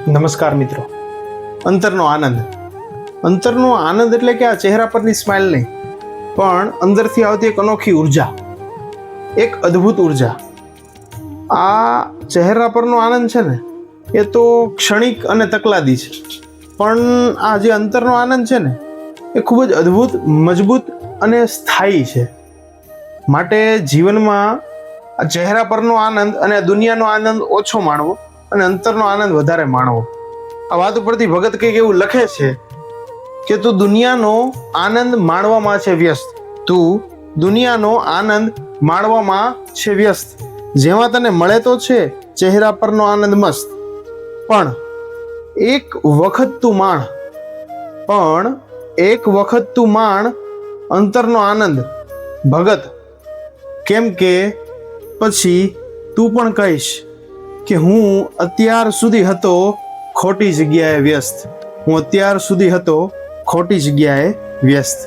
નમસ્કાર મિત્રો. અંતરનો આનંદ. અંતરનો આનંદ એટલે કે આ ચહેરા પરની સ્માઇલ નહીં, પણ અંદરથી આવતી એક અનોખી ઉર્જા, એક અદ્ભુત ઉર્જા. આ ચહેરા પરનો આનંદ છે ને, એ તો ક્ષણિક અને તકલાદી છે, પણ આ જે અંતરનો આનંદ છે ને, એ ખૂબ જ અદ્ભુત, મજબૂત અને સ્થાયી છે. માટે જીવનમાં આ ચહેરા પરનો આનંદ અને દુનિયાનો આનંદ ઓછો માણવો અને અંતરનો આનંદ વધારે માણવો. આ વાત ઉપરથી ભગત કંઈક એવું લખે છે કે તું દુનિયાનો આનંદ માણવામાં છે વ્યસ્ત, તું દુનિયાનો આનંદ માણવામાં છે વ્યસ્ત. જેમાં તને મળે તો છે ચહેરા પરનો આનંદ મસ્ત, પણ એક વખત તું માણ અંતરનો આનંદ ભગત. કેમ કે પછી તું પણ કહીશ કે હું અત્યાર સુધી હતો ખોટી જગ્યાએ વ્યસ્ત.